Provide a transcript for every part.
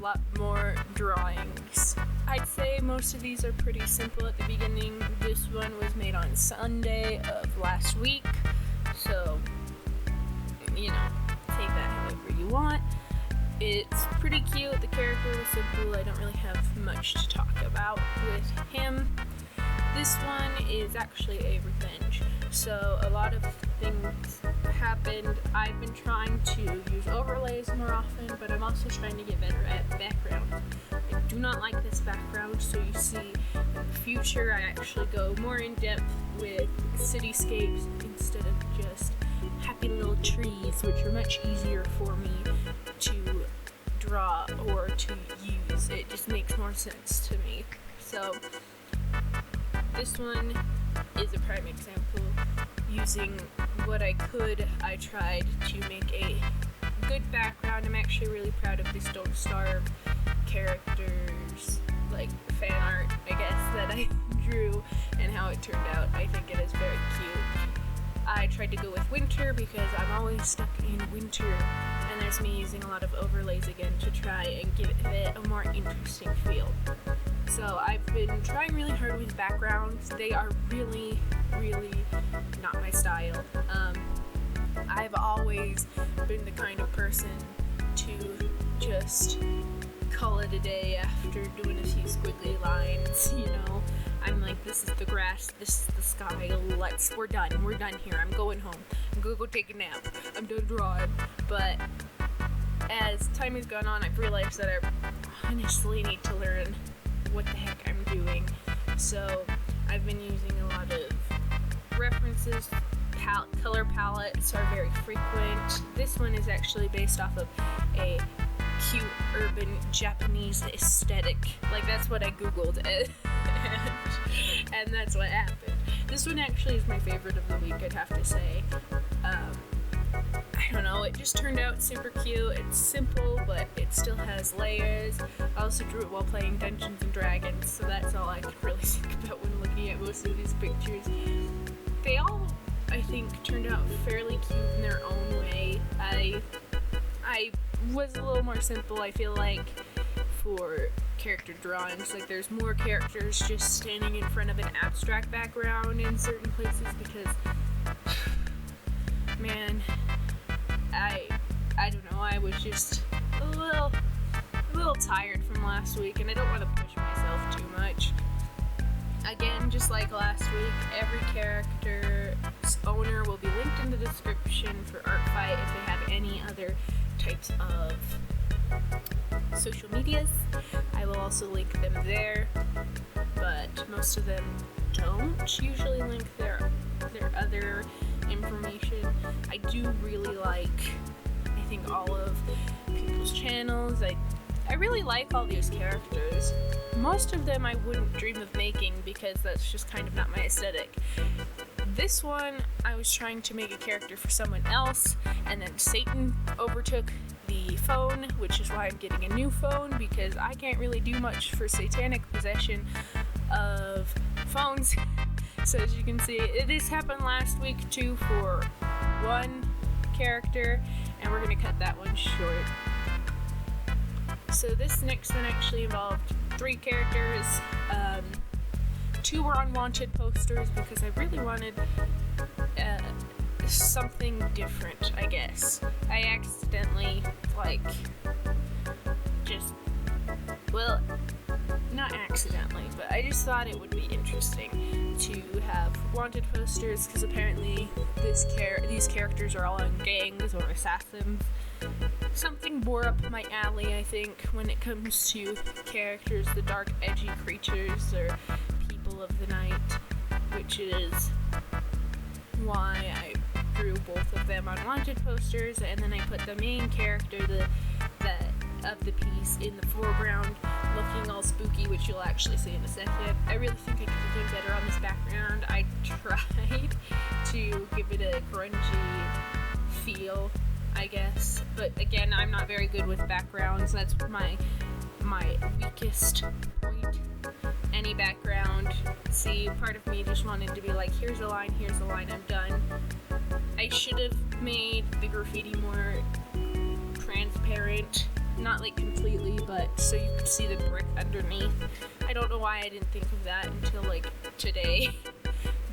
lot more drawings. I'd say most of these are pretty simple at the beginning. This one was made on Sunday of last week, so, you know, take that however you want. It's pretty cute. The character was simple. I don't really have much to talk about with him. This one is actually a revenge. So a lot of things happened. I've been trying to use overlays more often, but I'm also trying to get better at background. I do not like this background, so you see in the future I actually go more in depth with cityscapes instead of just happy little trees, which are much easier for me to draw or to use. It just makes more sense to me. So this one is a prime example. Using what I could, I tried to make a good background. I'm actually really proud of this Don't Starve characters, like fan art, I guess, that I drew and how it turned out. I think it is very cute. I tried to go with winter because I'm always stuck in winter, and there's me using a lot of overlays again to try and give it a more interesting feel. So I've been trying really hard with backgrounds. They are really, really not my style. I've always been the kind of person to just call it a day after doing a few squiggly lines, you know. I'm like, this is the grass, this is the sky, we're done here, I'm going home, I'm gonna go take a nap, I'm done drawing. But as time has gone on, I've realized that I honestly need to learn what the heck I'm doing. So I've been using a lot of references. Color palettes are very frequent. This one is actually based off of a cute urban Japanese aesthetic. Like, that's what I googled and that's what happened. This one actually is my favorite of the week, I'd have to say. I don't know, it just turned out super cute. It's simple, but it still has layers. I also drew it while playing Dungeons and Dragons, so that's all I can really think about when looking at most of these pictures. They all, I think, turned out fairly cute in their own way. I was a little more simple, I feel like, for character drawings. Like, there's more characters just standing in front of an abstract background in certain places because, man, I don't know, I was just a little tired from last week, and I don't want to push myself too much. Again, just like last week, every character's owner will be linked in the description for ArtFight if they have any other types of social medias. I will also link them there, but most of them don't usually link their other information. I do really like, I think, all of people's channels. I really like all these characters. Most of them I wouldn't dream of making because that's just kind of not my aesthetic. This one, I was trying to make a character for someone else, and then Satan overtook the phone, which is why I'm getting a new phone, because I can't really do much for satanic possession of phones. So as you can see, this happened last week too for one character, and we're going to cut that one short. So this next one actually involved 3 characters. 2 were unwanted posters because I really wanted something different, I guess. I accidentally, not accidentally, but I just thought it would be interesting to have wanted posters because apparently these characters are all in gangs or assassins. Something bore up my alley, I think, when it comes to characters, the dark, edgy creatures or people of the night, which is why I drew both of them on wanted posters, and then I put the main character of the piece in the foreground, looking all spooky, which you'll actually see in a second. I really think I could have done better on this background. I tried to give it a grungy feel, I guess, but again, I'm not very good with backgrounds. That's my weakest point. Any background, see, part of me just wanted to be like, here's a line, I'm done. I should have made the graffiti more transparent, not like completely, but so you could see the brick underneath. I don't know why I didn't think of that until like today,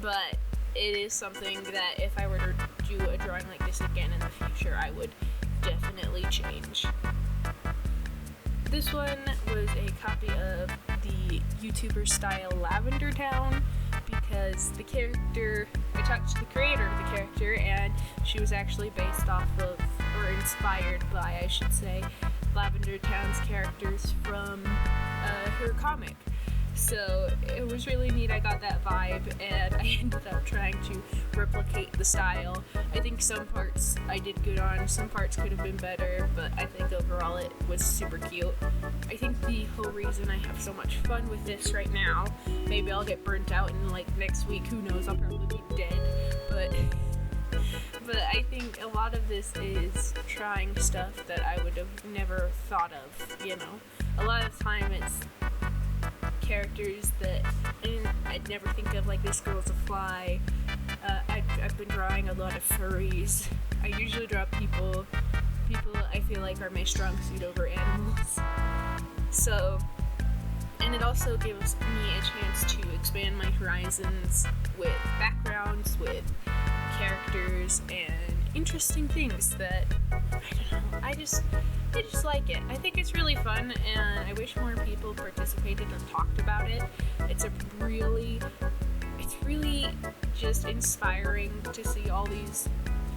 but it is something that if I were to do a drawing like this again in the future, I would definitely change. This one was a copy of the YouTuber style Lavender Town, because the character, I talked to the creator of the character, and she was actually based off of, or inspired by, I should say, Lavender Town's characters from her comic. So it was really neat. I got that vibe, and I ended up trying to replicate the style. I think some parts I did good on, some parts could have been better, but I think overall it was super cute. I think the whole reason I have so much fun with this right now, maybe I'll get burnt out in like next week, who knows, I'll probably be dead, but I think a lot of this is trying stuff that I would have never thought of, you know. A lot of the time it's characters that I'd never think of, like this girl's a fly. I've been drawing a lot of furries. I usually draw people I feel like are my strong suit over animals. So, and it also gives me a chance to expand my horizons with backgrounds, with characters, and interesting things that, I don't know, I just like it. I think it's really fun, and I wish more people participated and talked about it. It's really just inspiring to see all these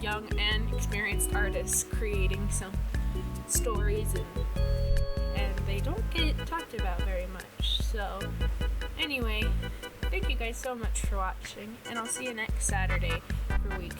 young and experienced artists creating some stories, and they don't get talked about very much. So anyway, thank you guys so much for watching, and I'll see you next Saturday for week